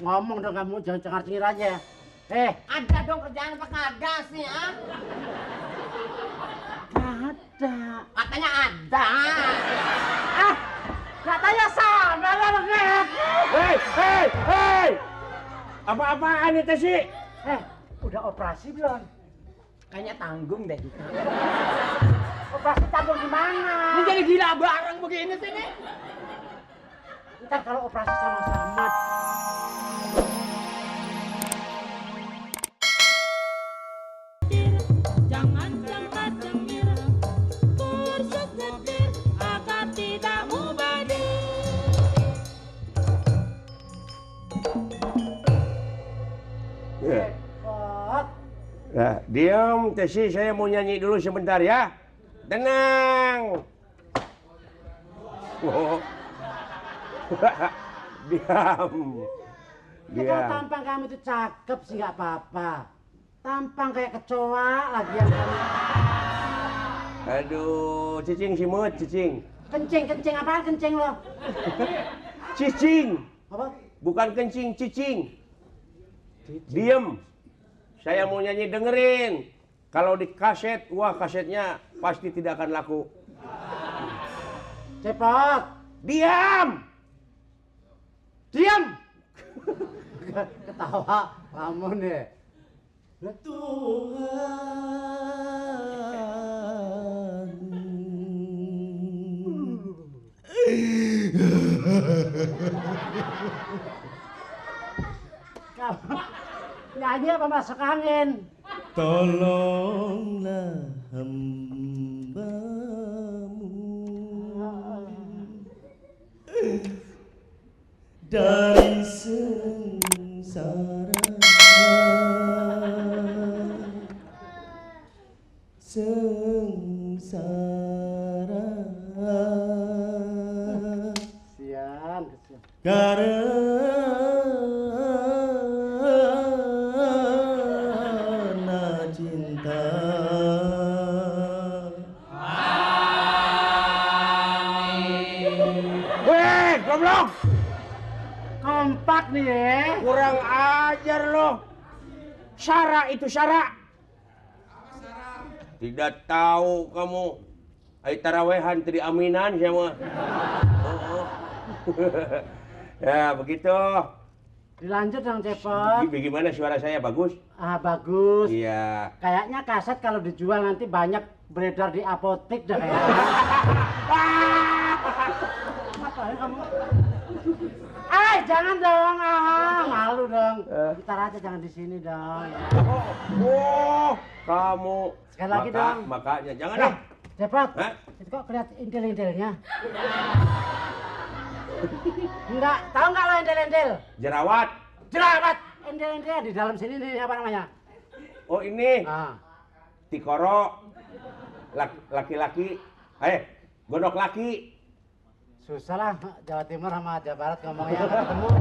Ngomong dong kamu, jangan cengar-cengir aja. Ada dong kerjaan apa kagak sih, ah? Ada. Katanya ada. Katanya sama lah, Bang. Hei! Apa-apaan itu sih? Udah operasi belum? Kayaknya tanggung deh. Operasi tabung gimana? Ini jadi gila bareng begini sih nih. Ntar kalau operasi sama-sama. Jangan cepat cemir, kursus nyetir agar tidak mubazir. Nah, diam, Tesi, saya mau nyanyi dulu sebentar ya. Tenang. Oh. Diam. Kalau tampang kamu itu cakep sih nggak apa-apa. Tampang kayak kecoa lagi yang kamu. Aduh, cicing simut, cicing. Kencing apaan kencing lo? Cicing. Apa? Bukan kencing, cicing. Diem. Saya mau nyanyi, dengerin. Kalau di kaset, wah kasetnya pasti tidak akan laku. Cepot. Diam. Ketawa kamu nih. Kamu nyanyi apa masuk angin? Tolonglah hambamu dari sengsara, Kesian. Karena cinta. Weh, goblok. Kompak nih ya. Kurang ajar lo. Syara itu Syara. Tidak tahu kamu. Ai tarawehan tadi aminan sama. Oh. Ya, begitu. Dilanjut dong Cepot. Bagaimana suara saya, bagus? Bagus. Iya. Kayaknya kaset kalau dijual nanti banyak beredar di apotek dah kayaknya. Ngapain kamu? Jangan dong, malu dong. Gitar aja jangan di sini dong. Kamu. Sekali lagi dong. Makanya jangan dah. Cepot. Itu kok kelihatan intil-intilnya? Enggak, tahu enggak lo intil-intil? Jerawat. Intil-intil di dalam sini nih apa namanya? Oh ini. Ah. Tikoro. Laki-laki. Godok laki. Susah lah, Jawa Timur sama Jawa Barat ngomongnya nggak ketemu.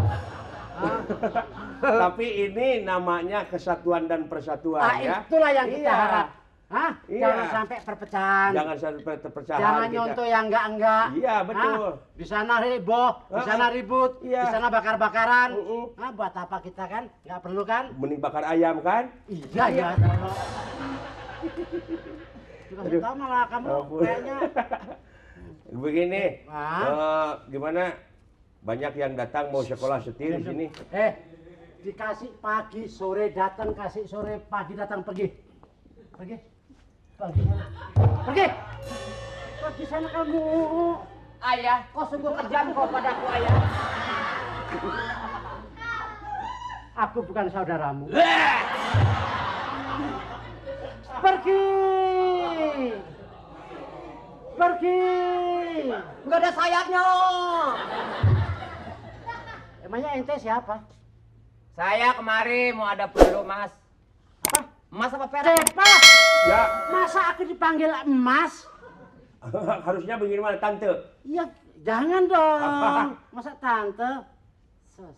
Tapi ini namanya kesatuan dan persatuan ya. Itulah yang kita Iya. harap. Iya. Jangan sampai perpecahan. Jangan sampai terpecahan. Jangan nyontoh yang enggak. Iya, betul. Di sana heboh, di sana ribut, Iya. di sana bakar-bakaran. Buat apa kita kan? Nggak perlu kan? Mending bakar ayam kan? Iya. Juga tahu malah kamu kayaknya. Begini. Gimana? Banyak yang datang mau sekolah setir di sini. Dikasih pagi, sore datang, kasih sore, pagi datang, pergi. Pergi sana kamu. Ayah, kok sungguh kejam kau padaku, ayah. Aku bukan saudaramu. Pergi. Nggak ada sayapnya. Emangnya ente siapa? Saya kemari mau ada perlu, Mas. Apa? Mas apa perak? Cepet. Ya. Masa aku dipanggil emas? Harusnya bagaimana tante? Iya, jangan dong. Masa tante? Sus.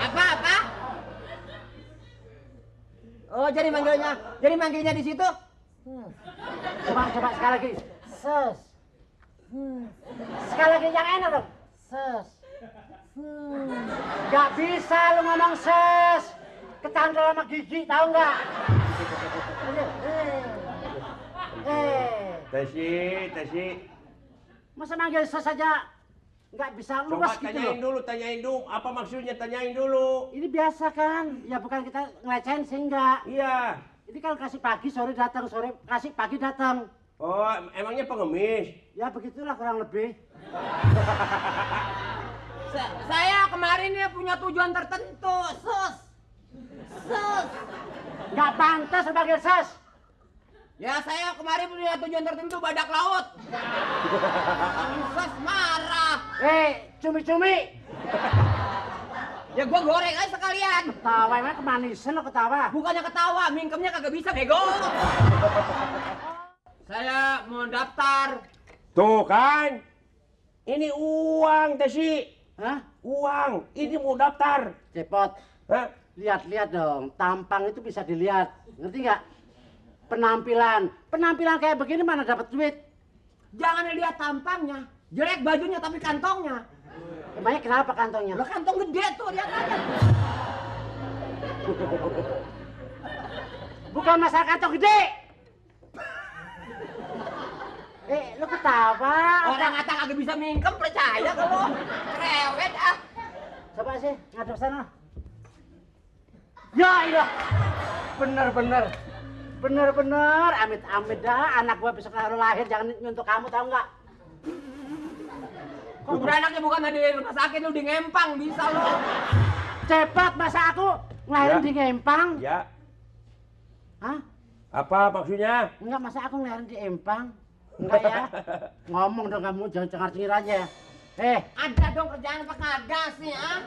Apa? Oh, jadi manggilnya di situ? Coba sekali lagi. Sus. Sekali lagi yang enak dong. Sus. Gak bisa lu ngomong ses. Ketanggal sama gigi, tahu nggak? Tesi. Masa manggil ses saja nggak bisa luas Coba gitu tanyain dulu. Apa maksudnya? Tanyain dulu. Ini biasa kan? Ya bukan kita ngelecehin sih enggak. Iya. Ini kan kasih pagi, sore datang, sore kasih pagi datang. Oh, emangnya pengemis? Ya begitulah kurang lebih. Saya kemarin ya punya tujuan tertentu, sus. Nggak pantas sebagai ses. Ya saya kemarin punya tujuan tertentu badak laut. Sus marah. Cumi-cumi. Ya gua goreng aja sekalian. Ketawa emang kemanisan lo ketawa. Bukannya ketawa, mingkemnya kagak bisa bego. Saya mau daftar. Tuh kan. Ini uang, Tesi. Hah? Uang. Ini mau daftar. Cepot. Hah? Lihat-lihat dong, tampang itu bisa dilihat. Ngerti nggak? Penampilan kayak begini mana dapat duit? Jangan lihat tampangnya, jelek bajunya tapi kantongnya. Emangnya kenapa kantongnya? Lah kantong gede tuh, lihat aja. Bukan masalah kantong gede. Lu ketawa. Orang kata kagak bisa mingkem, percaya kalau rewet ah. Coba sih, ngadep sana. Ya iya. Bener, amit-amit dah. Anak gua besok kalau lahir jangan nyuntuk kamu, tahu nggak? Kok beranaknya bukan di rumah sakit, lu di ngempang bisa lu. Cepet, masa aku ngelahirin Ya. di Empang? Ya. Hah? Apa maksudnya? Enggak, masa aku ngelahirin di Empang? Enggak ya? Ngomong dong kamu, jangan cengar-cengir aja. Ada dong kerjaan apa kagak sih, ah?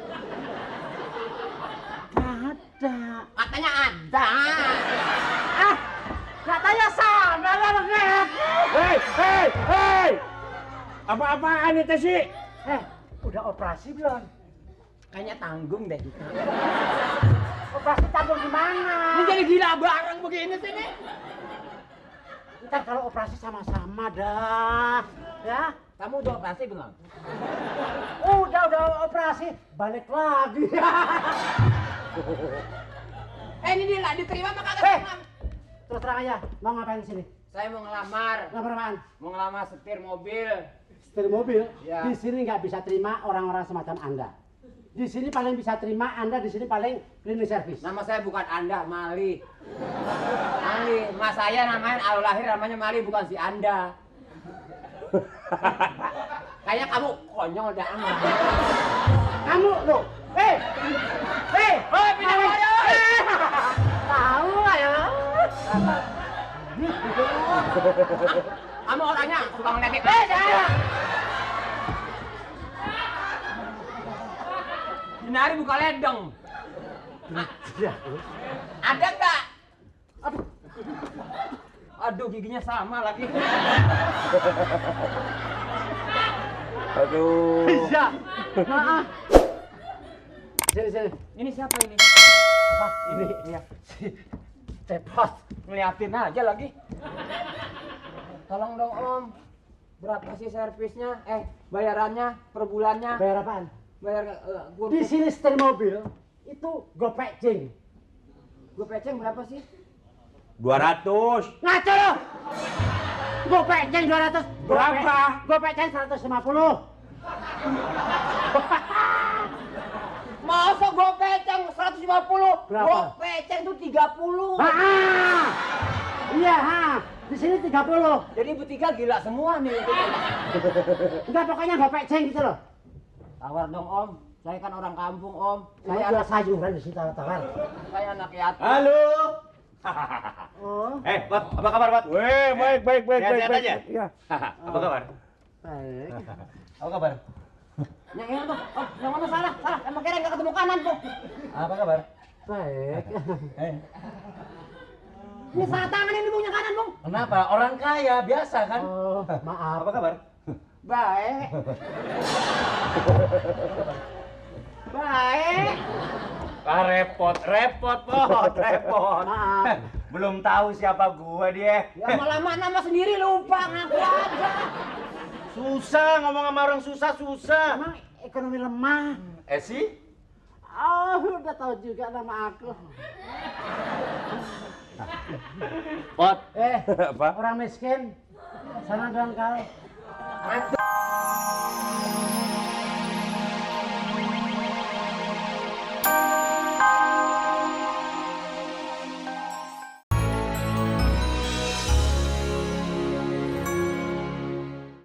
Ada. Katanya ada. Katanya sama lah banget. Hei! Apa-apaan ini, Tesi? Udah operasi belum? Kayaknya tanggung deh. Operasi tanggung gimana? Ini jadi gila bareng begini sih nih. Ntar kalau operasi sama-sama dah. Ya? Kamu udah operasi belum? Udah operasi, balik lagi. Ini dia lah diterima maka kagak. Terus terang aja, mau ngapain di sini? Saya mau ngelamar. Ngelamar apaan? Mau ngelamar setir mobil. Setir mobil? Ya. Di sini nggak bisa terima orang-orang semacam Anda. Di sini paling bisa terima Anda, di sini paling cleaning service. Nama saya bukan Anda, Mali. Mali, mas saya namanya awal lahir namanya Mali, bukan si Anda. Kayaknya kamu konyol dah. Kamu loh, Pindah ayo. tahu ayo. Kamu orangnya suka ngeliatin. Jangan. Dinari buka ledeng. Ada nggak? Aduh, giginya sama lagi. Aduh. Iya. Maaf. Sini. Ini siapa ini? Apa? Ini ya. Cepot. Ngeliatin aja lagi. Tolong dong Om. Berapa sih servisnya? Bayarannya per bulannya? Bayar apaan? Bayar Di sini setir mobil itu gopecing. gue peceng berapa sih? 200. Ngaco lo. Gopecing 200. Berapa? Gopecing 150. Masa gue peceng 150? Berapa? Gue peceng tuh 30. Iya, di sini 30. Jadi bertiga gila semua nih. Enggak, pokoknya gopecing gitu loh. Tawar dong Om. Saya kan orang kampung Om. Saya jual sayuran di sini tawar. Saya anak yatim. Halo. Oh, Bot, apa kabar, Bot? Weh, baik. Sehat-sehat aja? Iya. Apa kabar? baik. Apa kabar? Yang ini tuh. Oh, yang mana salah? Emang kira nggak ketemu kanan tuh. Apa kabar? Baik. Ini salah tangan ini Bung, yang kanan Bung. Kenapa? Orang kaya, biasa kan? Oh, maaf. Apa kabar? Baik. Baik. Repot, Bot, repot. Maaf. Belum tahu siapa gua dia. Ya lama nama sendiri lupa, ngaku aja. Susah ngomong sama orang susah. Emang ekonomi lemah. Esi? Oh, udah tahu juga nama aku. Pot. Eh, Apa? orang miskin. Sana dong kau.